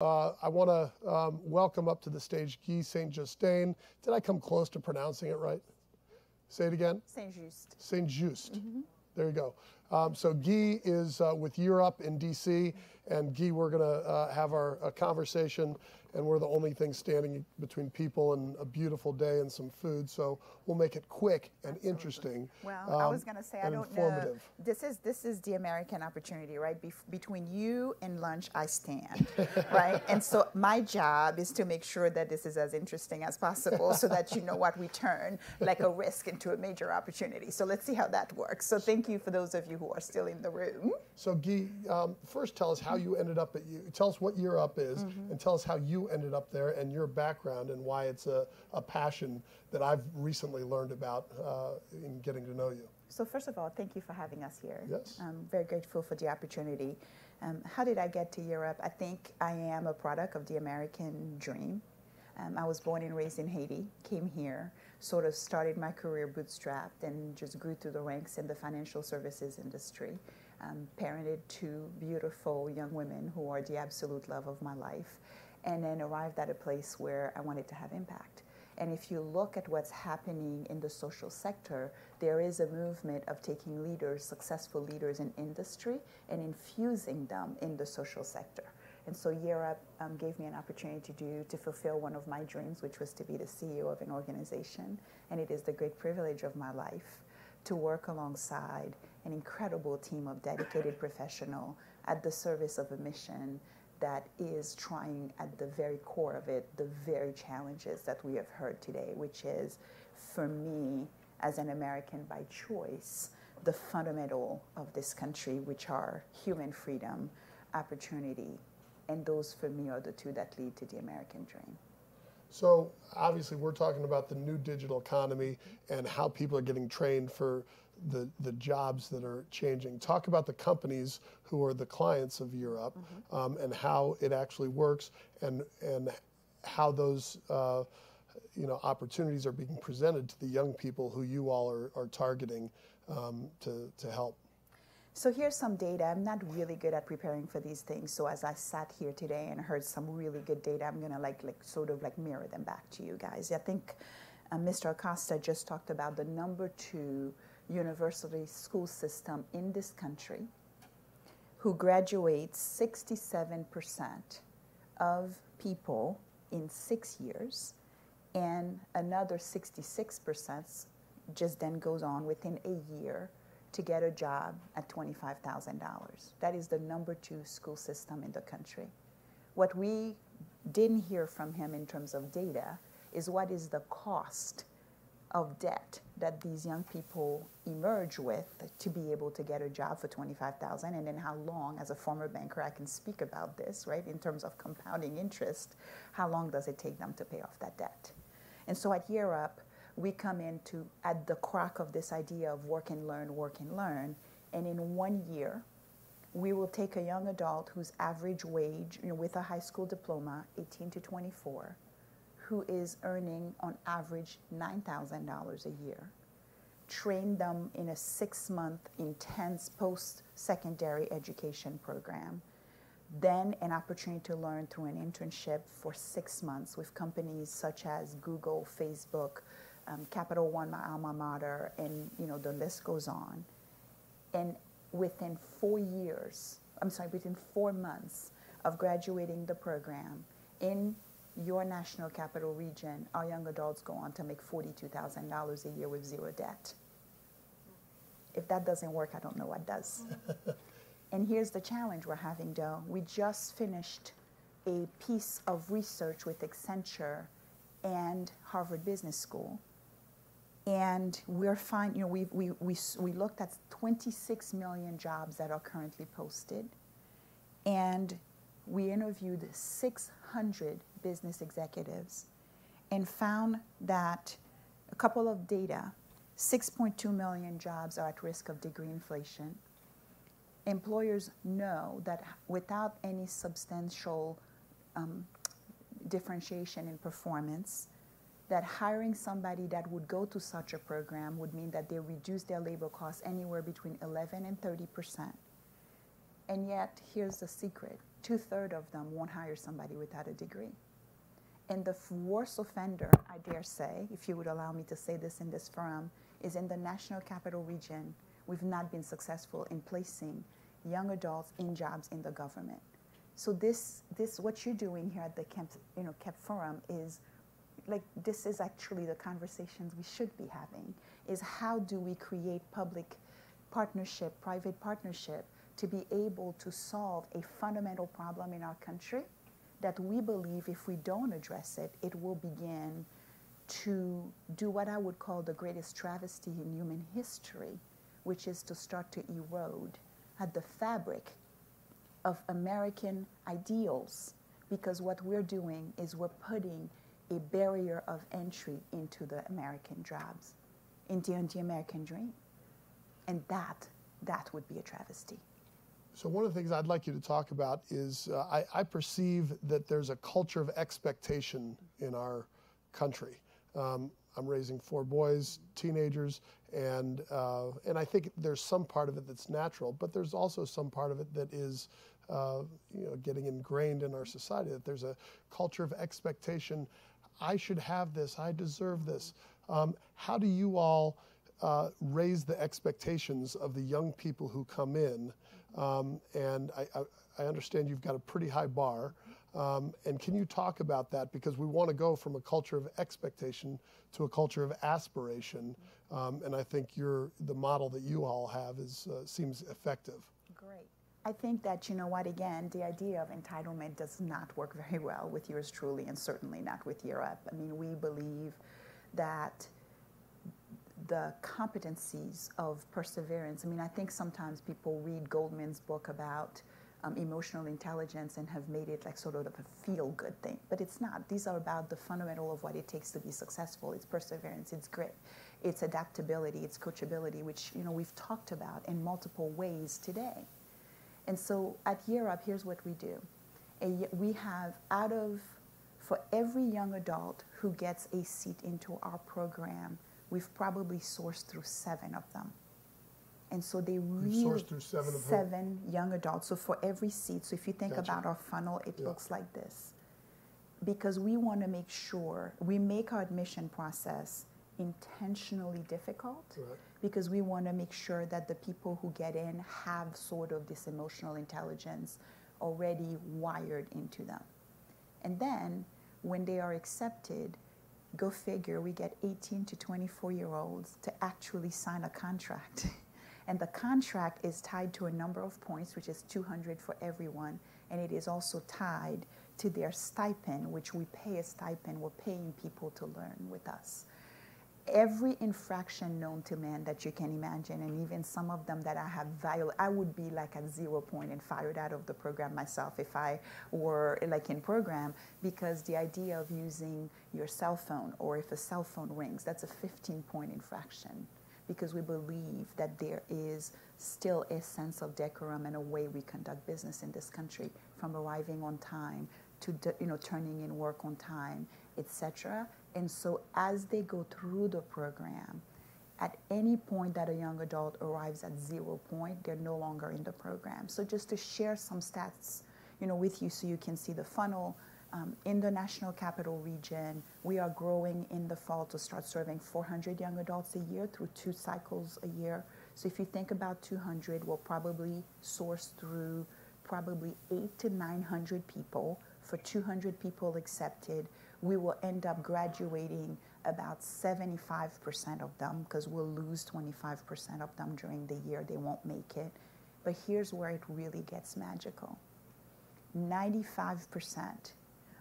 I want to welcome up to the stage Guy Saint-Justin. Did I come close to pronouncing it right? Say it again. Saint-Just. Saint-Just. There you go. So Guy is with Europe in DC, and Guy, we're going to have our conversation, and we're the only thing standing between people and a beautiful day and some food. So we'll make it quick and interesting. Well, I was going to say, I don't know. This is the American opportunity, right? Between you and lunch, I stand, right? And so my job is to make sure that this is as interesting as possible, so that you know what we turn like a risk into a major opportunity. So let's see how that works. So thank you for those of you who are still in the room. So Guy, first tell us how you ended up tell us what Europe is, and tell us how you ended up there and your background and why it's a passion that I've recently learned about in getting to know you. So first of all, thank you for having us here. Yes. I'm very grateful for the opportunity. How did I get to Europe? I think I am a product of the American dream. I was born and raised in Haiti, came here, sort of started my career bootstrapped and just grew through the ranks in the financial services industry. Parented two beautiful young women who are the absolute love of my life, and then arrived at a place where I wanted to have impact. And if you look at what's happening in the social sector, there is a movement of taking leaders, successful leaders in industry, and infusing them in the social sector. And so Europe gave me an opportunity to fulfill one of my dreams, which was to be the CEO of an organization. And it is the great privilege of my life to work alongside an incredible team of dedicated professionals at the service of a mission that is trying at the very core of it the very challenges that we have heard today, which is, for me, as an American by choice, the fundamental of this country, which are human freedom, opportunity, and those, for me, are the two that lead to the American dream. So obviously we're talking about the new digital economy and how people are getting trained for the jobs that are changing. Talk about the companies who are the clients of Europe, and how it actually works, and how those opportunities are being presented to the young people who you all are targeting to help. So here's some data. I'm not really good at preparing for these things. So as I sat here today and heard some really good data, I'm gonna sort of mirror them back to you guys. I think Mr. Acosta just talked about the #2 university school system in this country, who graduates 67% of people in 6 years, and another 66% just then goes on within a year to get a job at $25,000. That is the #2 school system in the country. What we didn't hear from him in terms of data is what is the cost of debt that these young people emerge with to be able to get a job for $25,000, and then how long, as a former banker, I can speak about this, right, in terms of compounding interest, how long does it take them to pay off that debt? And so at Europe, we come into at the crack of this idea of work and learn, and in 1 year, we will take a young adult whose average wage, with a high school diploma, 18 to 24, who is earning on average $9,000 a year, train them in a 6-month intense post-secondary education program, then an opportunity to learn through an internship for 6 months with companies such as Google, Facebook, Capital One, my alma mater, and the list goes on. And within 4 months of graduating the program in your national capital region, our young adults go on to make $42,000 a year with zero debt. If that doesn't work, I don't know what does. And here's the challenge we're having, though. We just finished a piece of research with Accenture and Harvard Business School. And we're we looked at 26 million jobs that are currently posted. And we interviewed 600 business executives and found that a couple of data, 6.2 million jobs are at risk of degree inflation. Employers know that without any substantial differentiation in performance, that hiring somebody that would go to such a program would mean that they reduce their labor costs anywhere between 11 and 30%. And yet, here's the secret. 2/3 of them won't hire somebody without a degree. And the worst offender, I dare say, if you would allow me to say this in this forum, is in the National Capital Region. We've not been successful in placing young adults in jobs in the government. So this what you're doing here at the Kemp Forum is like, this is actually the conversations we should be having, is how do we create public partnership, private partnership, to be able to solve a fundamental problem in our country that we believe if we don't address it, it will begin to do what I would call the greatest travesty in human history, which is to start to erode at the fabric of American ideals. Because what we're doing is we're putting a barrier of entry into the American jobs, into the American dream. And that would be a travesty. So one of the things I'd like you to talk about is I perceive that there's a culture of expectation in our country. I'm raising 4 boys, teenagers, and I think there's some part of it that's natural, but there's also some part of it that is getting ingrained in our society, that there's a culture of expectation. I should have this, I deserve this. How do you all raise the expectations of the young people who come in? And I understand you've got a pretty high bar. And can you talk about that? Because we want to go from a culture of expectation to a culture of aspiration. And I think the model that you all have seems effective. Great. I think that, you know what, again, the idea of entitlement does not work very well with yours truly, and certainly not with Europe. I mean, we believe that the competencies of perseverance, I mean, I think sometimes people read Goldman's book about emotional intelligence and have made it like sort of a feel-good thing, but it's not. These are about the fundamental of what it takes to be successful. It's perseverance, it's grit, it's adaptability, it's coachability, which, you know, we've talked about in multiple ways today. And so at Europe, here's what we do. We have for every young adult who gets a seat into our program, we've probably sourced through 7 of them. And so they really, sourced through 7 of 7 young adults. So for every seat, so if you think Gotcha. about our funnel, it looks like this. Because we want to make sure we make our admission process intentionally difficult, Right. because we want to make sure that the people who get in have sort of this emotional intelligence already wired into them. And then when they are accepted, go figure, we get 18 to 24-year-olds to actually sign a contract. And the contract is tied to a number of points, which is 200 for everyone, and it is also tied to their stipend, which we pay a stipend. We're paying people to learn with us. Every infraction known to man that you can imagine, and even some of them that I have violated, I would be like at 0 point and fired out of the program myself if I were like in program, because the idea of using your cell phone, or if a cell phone rings, that's a 15-point infraction, because we believe that there is still a sense of decorum and a way we conduct business in this country, from arriving on time to turning in work on time, etc. And so as they go through the program, at any point that a young adult arrives at 0 point, they're no longer in the program. So just to share some stats, with you so you can see the funnel, in the National Capital Region, we are growing in the fall to start serving 400 young adults a year through 2 cycles a year. So if you think about 200, we'll probably source through probably 800 to 900 people. For 200 people accepted, we will end up graduating about 75% of them, because we'll lose 25% of them during the year. They won't make it. But here's where it really gets magical. 95%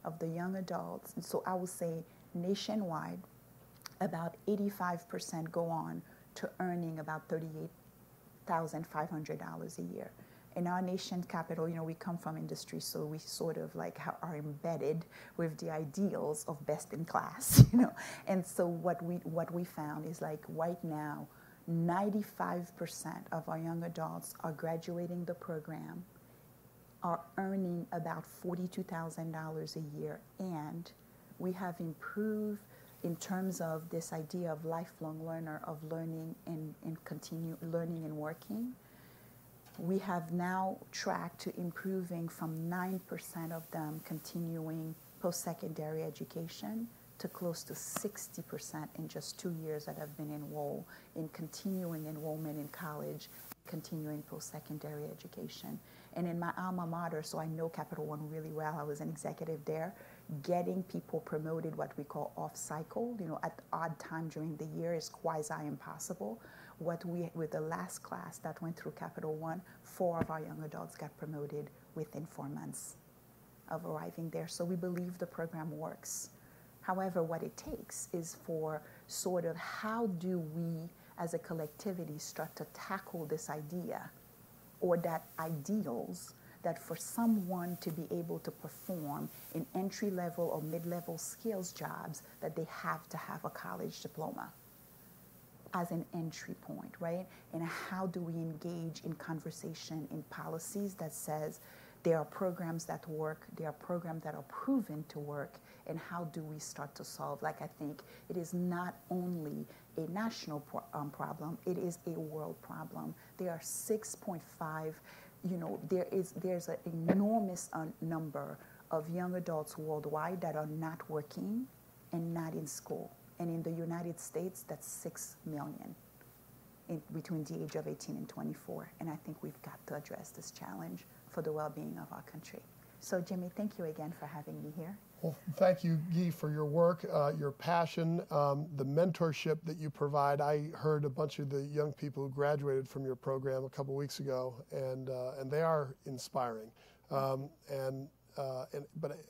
of the young adults, and so I will say nationwide, about 85% go on to earning about $38,500 a year. In our nation capital, we come from industry, so we sort of like are embedded with the ideals of best in class, And so what we found is, like, right now, 95% of our young adults are graduating the program, are earning about $42,000 a year, and we have improved in terms of this idea of lifelong learner, of learning and continue learning and working. We have now tracked to improving from 9% of them continuing post-secondary education to close to 60% in just 2 years that have been enrolled in continuing enrollment in college, continuing post-secondary education. And in my alma mater, so I know Capital One really well, I was an executive there, getting people promoted what we call off-cycle, at odd time during the year is quasi-impossible. With the last class that went through Capital One, 4 of our young adults got promoted within 4 months of arriving there. So we believe the program works. However, what it takes is for sort of how do we as a collectivity start to tackle this idea or that ideals that for someone to be able to perform in entry-level or mid-level skills jobs that they have to have a college diploma as an entry point, right? And how do we engage in conversation in policies that says there are programs that work, there are programs that are proven to work, and how do we start to solve? Like, I think it is not only a national problem, it is a world problem. There are 6.5, there's an enormous number of young adults worldwide that are not working and not in school. And in the United States, that's 6 million between the age of 18 and 24. And I think we've got to address this challenge for the well-being of our country. So, Jimmy, thank you again for having me here. Well, thank you, Guy, for your work, your passion, the mentorship that you provide. I heard a bunch of the young people who graduated from your program a couple weeks ago, and they are inspiring. But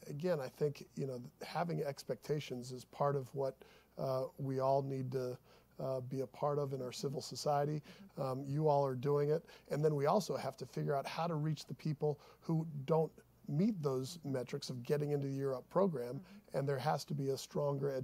again, I think having expectations is part of what we all need to be a part of in our civil society. You all are doing it. And then we also have to figure out how to reach the people who don't meet those metrics of getting into the Year Up program, and there has to be a stronger